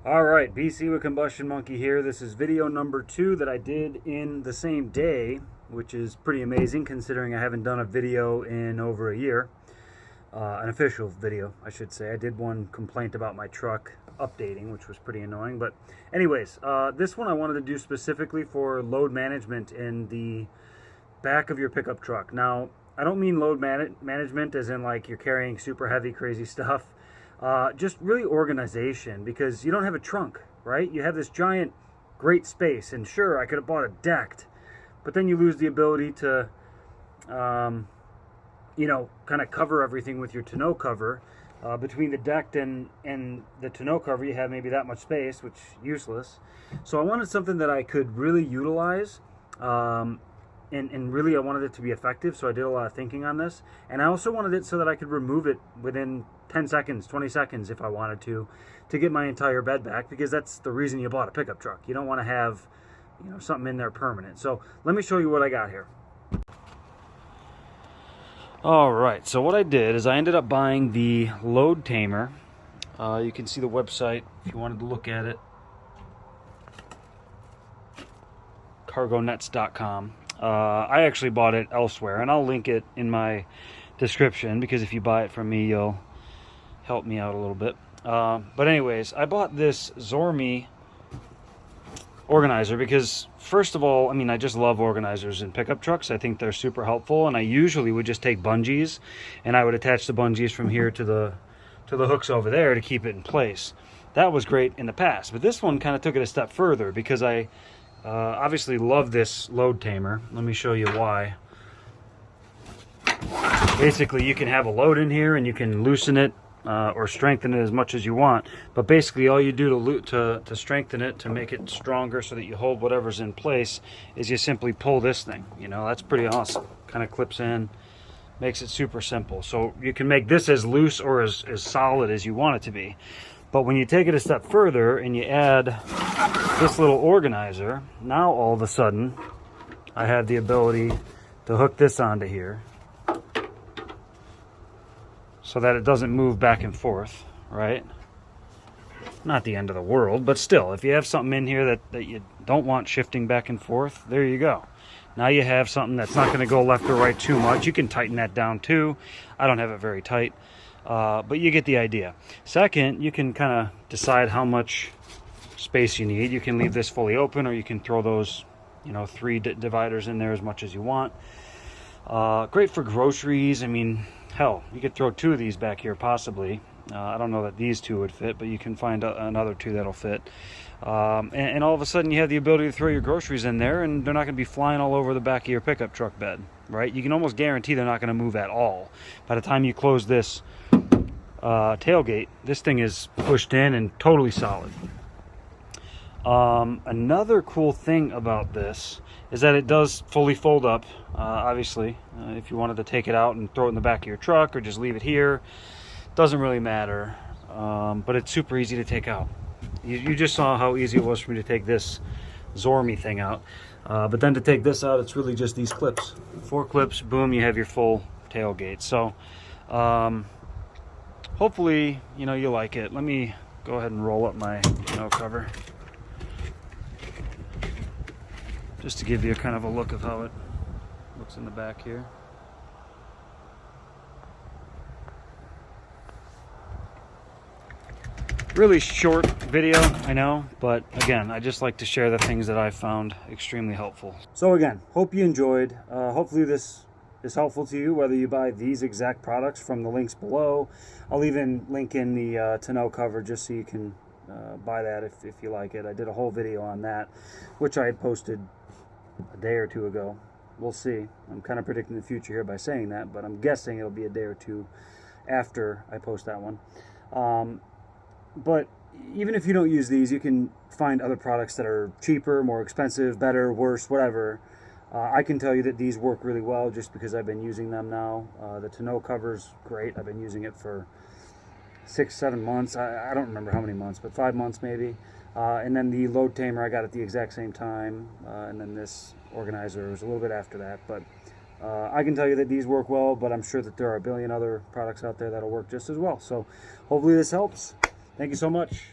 All right, BC with Combustion Monkey here. This is video number 2 that I did in the same day, which is pretty amazing considering I haven't done a video in over a year. An official video, I should say. I did one complaint about my truck updating, which was pretty annoying. But anyways, this one I wanted to do specifically for load management in the back of your pickup truck. Now, I don't mean load management as in like you're carrying super heavy, crazy stuff. Just really organization, because you don't have a trunk, right? You have this giant, great space, and sure, I could have bought a decked, but then you lose the ability to, kind of cover everything with your tonneau cover. Between the decked and the tonneau cover, you have maybe that much space, which is useless. So I wanted something that I could really utilize, and really I wanted it to be effective, so I did a lot of thinking on this. And I also wanted it so that I could remove it within 10 seconds, 20 seconds if I wanted to get my entire bed back, because that's the reason you bought a pickup truck. You don't want to have, something in there permanent. So let me show you what I got here. All right, so what I did is I ended up buying the LOADTAMER. You can see the website if you wanted to look at it. cargonets.com. I actually bought it elsewhere, and I'll link it in my description, because if you buy it from me, you'll help me out a little bit. But anyways, I bought this ZORMY organizer because, first of all, I just love organizers in pickup trucks. I think they're super helpful, and I usually would just take bungees, and I would attach the bungees from here to the hooks over there to keep it in place. That was great in the past, but this one kind of took it a step further, because I obviously love this LOADTAMER. Let me show you why. Basically, you can have a load in here and you can loosen it or strengthen it as much as you want. But basically, all you do to strengthen it, to make it stronger so that you hold whatever's in place, is you simply pull this thing. That's pretty awesome. Kind of clips in, makes it super simple. So you can make this as loose or as solid as you want it to be. But when you take it a step further and you add this little organizer, now all of a sudden I have the ability to hook this onto here so that it doesn't move back and forth, right? Not the end of the world, but still, if you have something in here that you don't want shifting back and forth, there you go. Now you have something that's not going to go left or right too much. You can tighten that down too. I don't have it very tight, but you get the idea. Second, you can kind of decide how much space you need. You can leave this fully open, or you can throw those, 3 dividers in there as much as you want. Great for groceries. Hell, you could throw 2 of these back here possibly. I don't know that these 2 would fit, but you can find another 2 that'll fit. And all of a sudden you have the ability to throw your groceries in there, and they're not going to be flying all over the back of your pickup truck bed, right? You can almost guarantee they're not going to move at all. By the time you close this tailgate, this thing is pushed in and totally solid. Another cool thing about this is that it does fully fold up. Obviously, if you wanted to take it out and throw it in the back of your truck or just leave it here, doesn't really matter. But it's super easy to take out. You just saw how easy it was for me to take this ZORMY thing out. But then to take this out, it's really just these clips. 4 clips, boom, you have your full tailgate. So hopefully, you like it. Let me go ahead and roll up my tonneau cover, just to give you kind of a look of how it looks in the back here. Really short video, I know, but again, I just like to share the things that I found extremely helpful. So again, hope you enjoyed. Hopefully this is helpful to you, whether you buy these exact products from the links below. I'll even link in the tonneau cover just so you can buy that if you like it. I did a whole video on that, which I had posted a day or 2 ago. We'll see. I'm kind of predicting the future here by saying that, but I'm guessing it'll be a day or 2 after I post that one. But even if you don't use these, you can find other products that are cheaper, more expensive, better, worse, whatever. I can tell you that these work really well just because I've been using them now. The tonneau cover's great. I've been using it for 6-7 months. I don't remember how many months, but 5 months maybe. And then the LOADTAMER I got at the exact same time. And then this organizer was a little bit after that. But I can tell you that these work well, but I'm sure that there are a billion other products out there that'll work just as well. So hopefully this helps. Thank you so much.